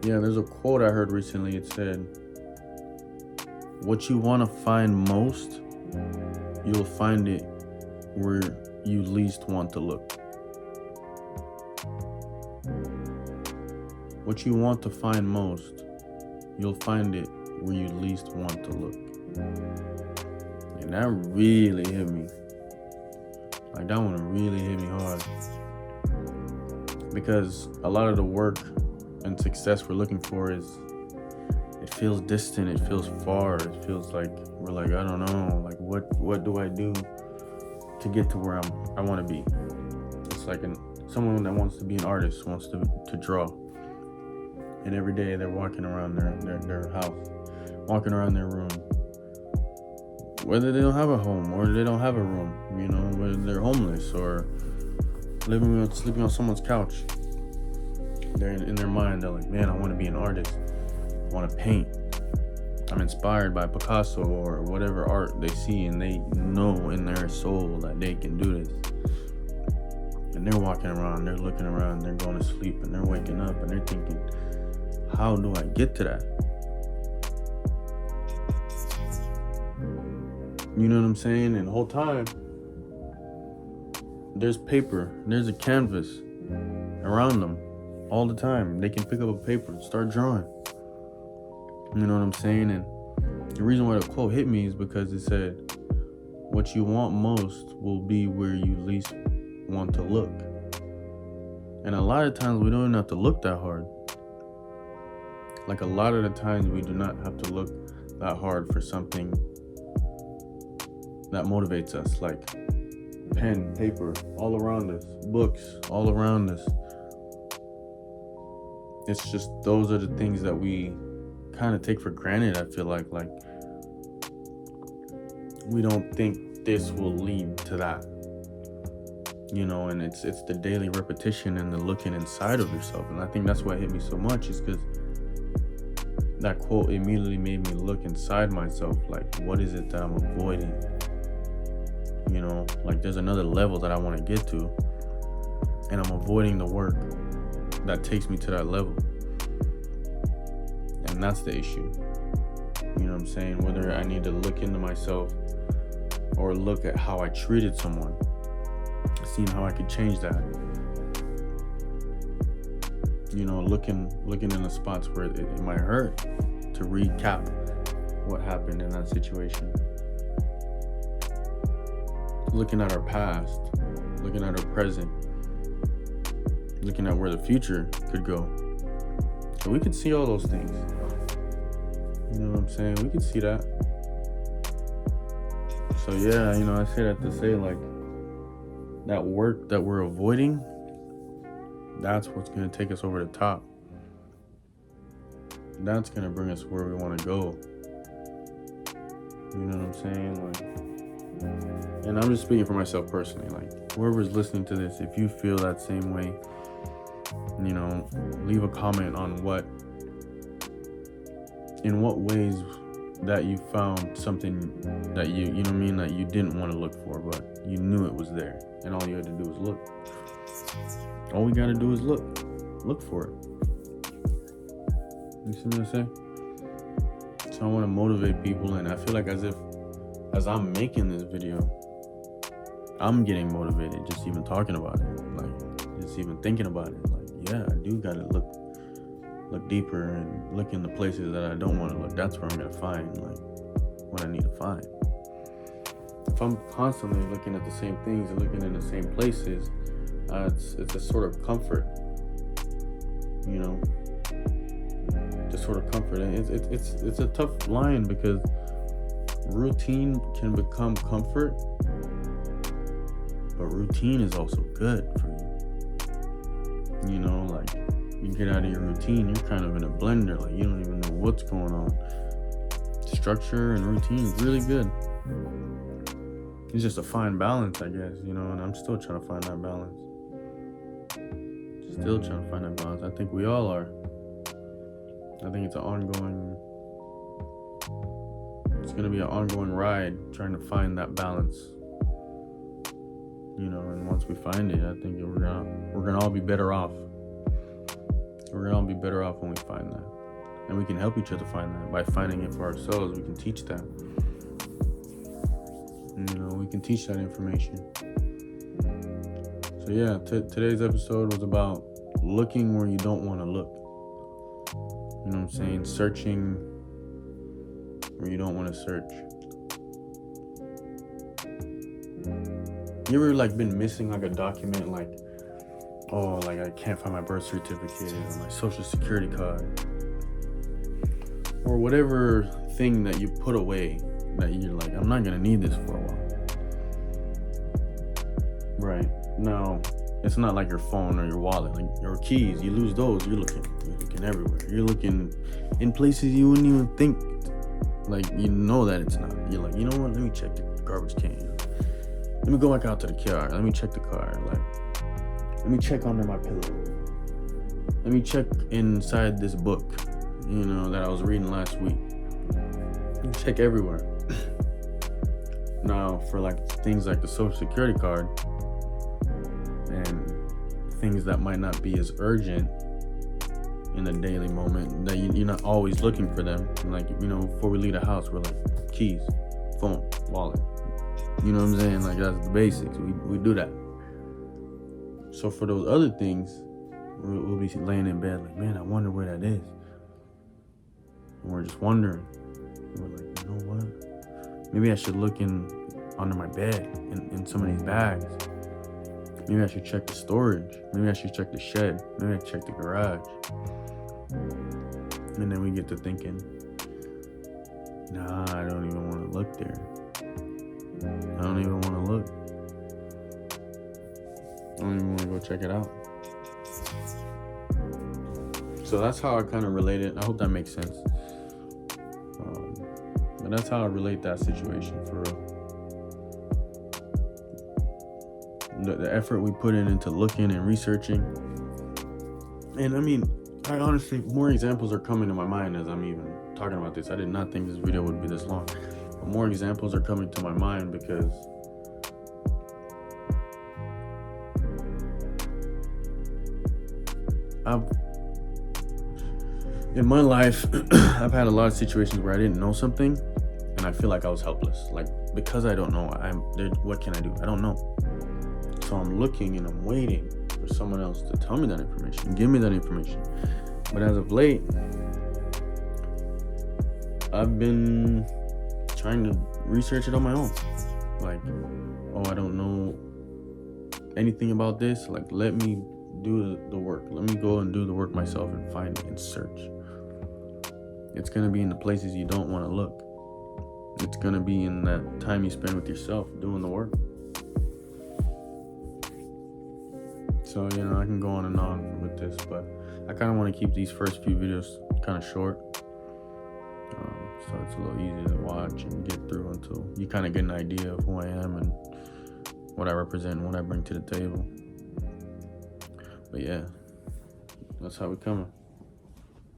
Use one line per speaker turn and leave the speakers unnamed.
Yeah, there's a quote I heard recently. It said, what you want to find most, you'll find it where you least want to look. What you want to find most, you'll find it where you least want to look. And that really hit me. Like, that one really hit me hard. Because a lot of the work and success we're looking for it feels distant, it feels far, it feels like we're like, I don't know, like what do I do to get to where I want to be? It's like someone that wants to be an artist, wants to draw, and every day they're walking around their house, walking around their room, whether they don't have a home or they don't have a room, whether they're homeless or sleeping on someone's couch. They're in their mind, they're like, man, I want to be an artist. I want to paint. I'm inspired by Picasso or whatever art they see, and they know in their soul that they can do this. And they're walking around, they're looking around, they're going to sleep, and they're waking up, and they're thinking, how do I get to that? You know what I'm saying? And the whole time, there's paper, there's a canvas around them all the time. They can pick up a paper and start drawing. You know what I'm saying? And the reason why the quote hit me is because it said, what you want most will be where you least want to look. And a lot of times we don't even have to look that hard. Like, a lot of the times we do not have to look that hard for something that motivates us, like pen, paper, all around us, books, all around us. It's just, those are the things that we kind of take for granted. I feel like we don't think this will lead to that, and it's the daily repetition and the looking inside of yourself. And I think that's why it hit me so much, is because that quote immediately made me look inside myself, like, what is it that I'm avoiding? Like, there's another level that I want to get to, and I'm avoiding the work that takes me to that level. And that's the issue. You know what I'm saying? Whether I need to look into myself or look at how I treated someone, seeing how I could change that. Looking in the spots where it might hurt, to recap what happened in that situation. Looking at our past, looking at our present, looking at where the future could go. So we could see all those things. You know what I'm saying? We could see that. So yeah, I say that to say, like, that work that we're avoiding, that's what's going to take us over the top. That's going to bring us where we want to go. You know what I'm saying? Like, and I'm just speaking for myself personally. Like, whoever's listening to this, if you feel that same way, leave a comment on in what ways that you found something that that you didn't want to look for, but you knew it was there, and all you had to do was look. All we gotta do is look for it. You see what I'm saying? So I want to motivate people, and I feel like as I'm making this video, I'm getting motivated just even talking about it, like, just even thinking about it. Like, yeah, I do gotta look deeper and look in the places that I don't want to look. That's where I'm gonna find, like, what I need to find. If I'm constantly looking at the same things and looking in the same places, it's a sort of comfort, just sort of comfort. And it's a tough line, because routine can become comfort, but routine is also good for you. Like, you get out of your routine, you're kind of in a blender, like, you don't even know what's going on. Structure and routine is really good. It's just a fine balance, I guess, and I'm still trying to find that balance. I think we all are. I think it's going to be an ongoing ride, trying to find that balance. And once we find it, I think we're gonna all be better off. we're gonna all be better off when we find that. And we can help each other find that. By finding it for ourselves, we can teach that. We can teach that information. So yeah, today's episode was about looking where you don't want to look. You know what I'm saying? Searching where you don't want to search. You ever been missing a document, I can't find my birth certificate or my social security card or whatever thing that you put away that you're I'm not gonna need this for a while. Right. Now, it's not like your phone or your wallet, your keys. You lose those, you're looking everywhere. You're looking in places you wouldn't even think, that it's not. You're you know what? Let me check the garbage can. Let me go back out to the car. Let me check the car. Let me check under my pillow. Let me check inside this book, that I was reading last week. You check everywhere. Now, for things like the social security card and things that might not be as urgent in the daily moment, that you're not always looking for them. Before we leave the house, we're keys, phone, wallet. You know what I'm saying? That's the basics. We do that. So for those other things, we'll be laying in bed man, I wonder where that is. And we're just wondering. We're you know what? Maybe I should look under my bed in some of these bags. Maybe I should check the storage. Maybe I should check the shed. Maybe I should check the garage. And then we get to thinking, nah, I don't even want to look there. I don't even want to look. I don't even want to go check it out. So that's how I kind of relate it. I hope that makes sense. But that's how I relate that situation for real. The effort we put into looking and researching. And I honestly, more examples are coming to my mind as I'm even talking about this. I did not think this video would be this long. But more examples are coming to my mind because in my life, I've had a lot of situations where I didn't know something and I feel like I was helpless. Because I don't know, what can I do? I don't know. So I'm looking and I'm waiting for someone else to tell me that information, give me that information. But as of late, I've been trying to research it on my own. I don't know anything about this. Let me do the work. Let me go and do the work myself and find it and search. It's going to be in the places you don't want to look. It's going to be in that time you spend with yourself doing the work. So, I can go on and on with this, but I kind of want to keep these first few videos kind of short. So it's a little easier to watch and get through until you kind of get an idea of who I am and what I represent and what I bring to the table. But yeah, that's how we coming.